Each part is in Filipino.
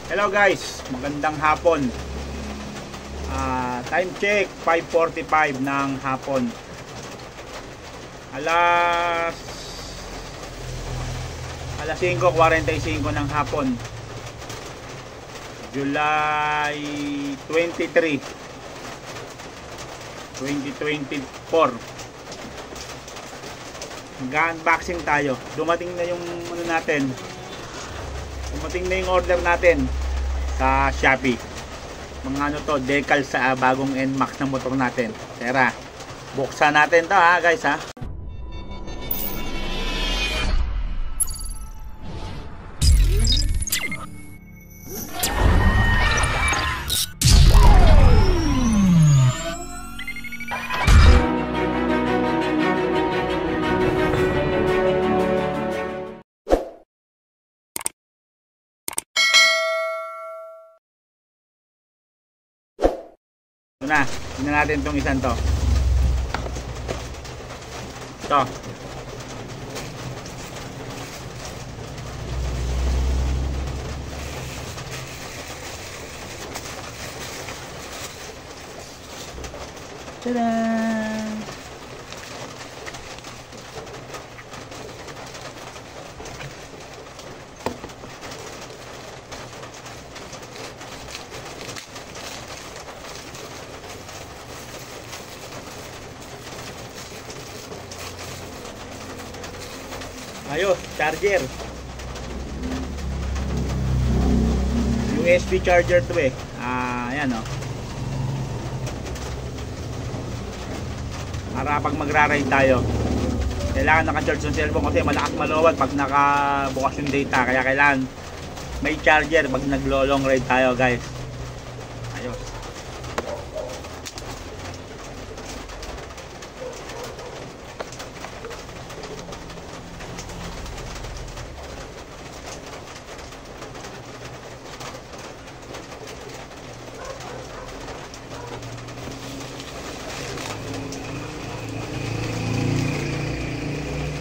Hello guys, magandang hapon. Time check 5:45 ng hapon. Alas 5:45 ng hapon. July 23, 2024. Mag-unboxing tayo. Dumating na yung dumating na yung order natin sa Shopee. Mga decal sa bagong NMAX na motor natin. Tara, buksan natin to guys ha. Tingnan natin itong isang to. Ito. Tada! Ayos, charger. USB charger to ayan para pag magra-ride tayo, kailangan naka-charge yung cellphone kasi malakas malowad pag nakabukas yung data. Kaya kailangan may charger pag naglo-long ride tayo guys. Ayos.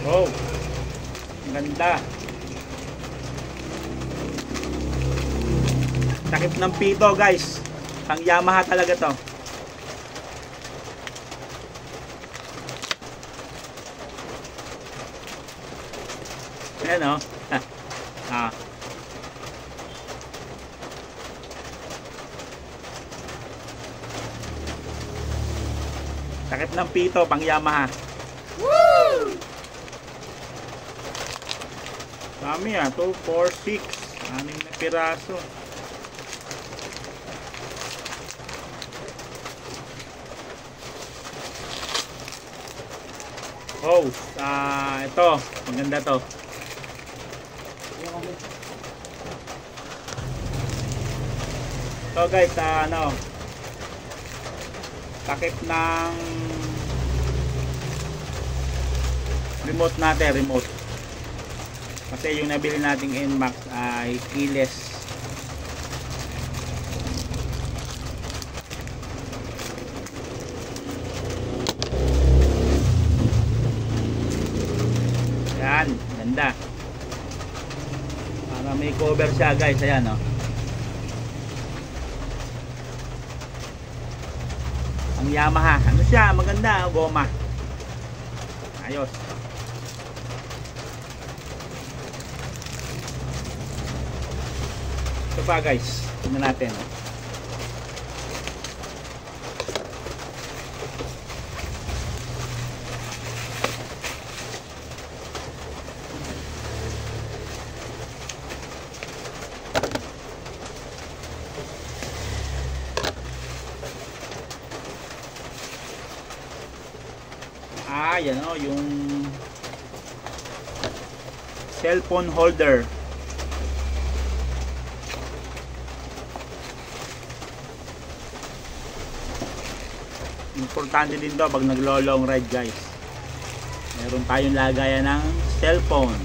Oh, ganda. Takip ng pito guys. Pang Yamaha talaga to. Ayan takip ng pito pang Yamaha. Woo! Dami 2, 4, 6, 6 na piraso. Oh, ito, maganda to. So guys, takip ng remote natin, kasi yung nabili nating NMAX ay keyless. Yan, ganda. Para may cover siya guys, ayan ang Yamaha, siya, maganda, goma. Ayos. Ito pa guys, tingnan natin. Yan yung cellphone holder. Importante din to pag naglo-long ride guys. Meron tayong lagayan ng cellphone.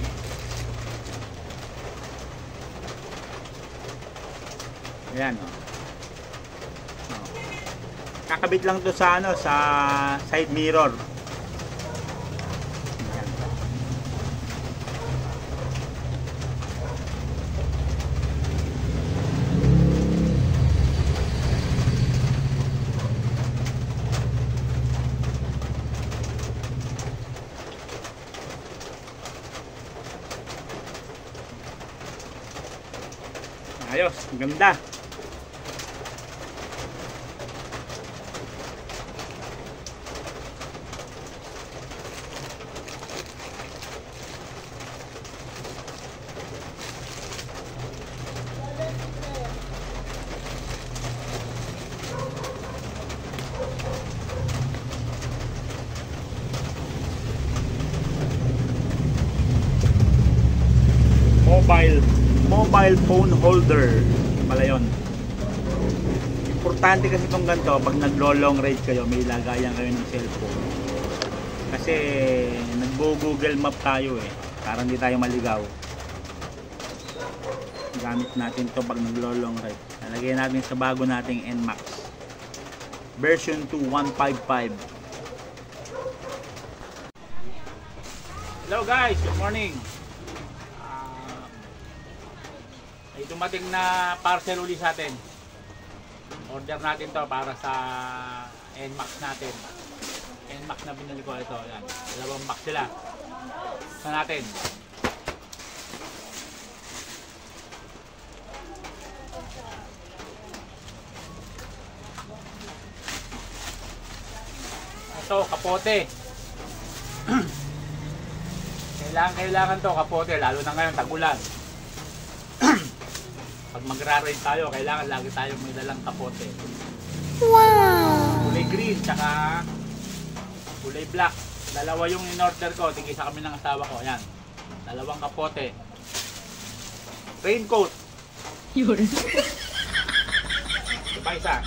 Ayan kakabit lang to sa sa side mirror. Ayos, ganda. Mobile phone holder pala yun. Importante kasi itong ganito pag naglo-long ride kayo, may lagayan kayo ng cellphone, kasi nagbo-google map tayo para hindi tayo maligaw. Gamit natin to pag naglo-long ride. Nalagay natin sa bago nating NMAX version 2.155. Hello guys, good morning. May dumating na parcel uli sa atin. Order natin to para sa NMAX natin. NMAX na binili ko ito. Yan. Dalawang box sila. Sa natin. Ito, kapote. Kailangan to kapote. Lalo na ngayon, tag-ulan. Pag magra-ride tayo, kailangan lagi tayong may dalang kapote. Wow! Kulay green, tsaka kulay black. Dalawa yung in-order ko. Tigisa kami ng asawa ko. Ayan. Dalawang kapote. Raincoat. Yun. Diba isa?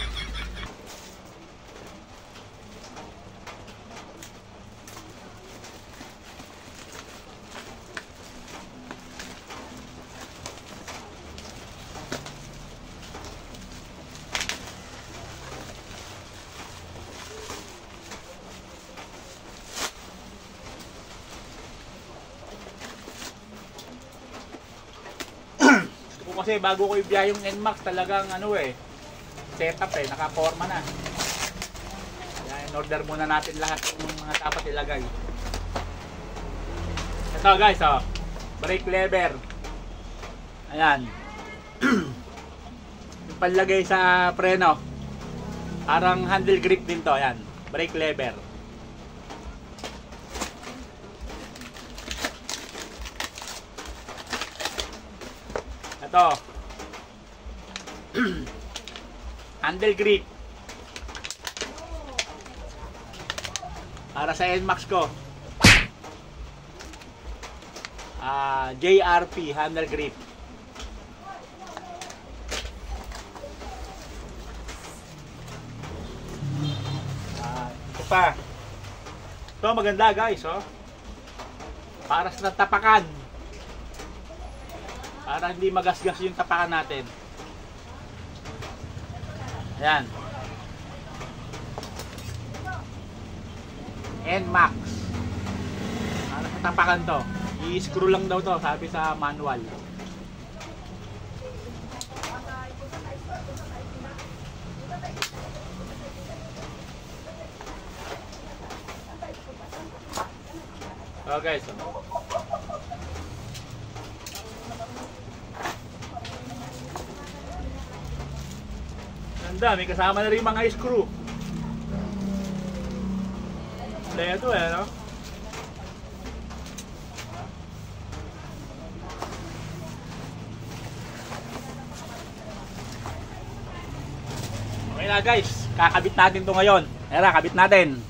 Kasi bago ko ibiyahe yung NMAX, talagang setup nakaporma na. Kaya in-order muna natin lahat ng mga dapat ilagay. Ito guys, brake lever. Ayan. Yung panlagay sa preno. Parang handle grip din to, ayan. Brake lever. Ito. Handle grip. Para sa NMAX ko. JRP handle grip. Ito pa. Ito maganda guys, para sa tapakan. Para hindi magasgas yung tapakan natin. Ayan. NMAX. Para sa tapakan to. I-screw lang daw to, sabi sa manual. Okay, so ganda, may kasama na rin mga screw. Ito no? Okay na guys, kakabit natin to ngayon. Tara, kabit natin.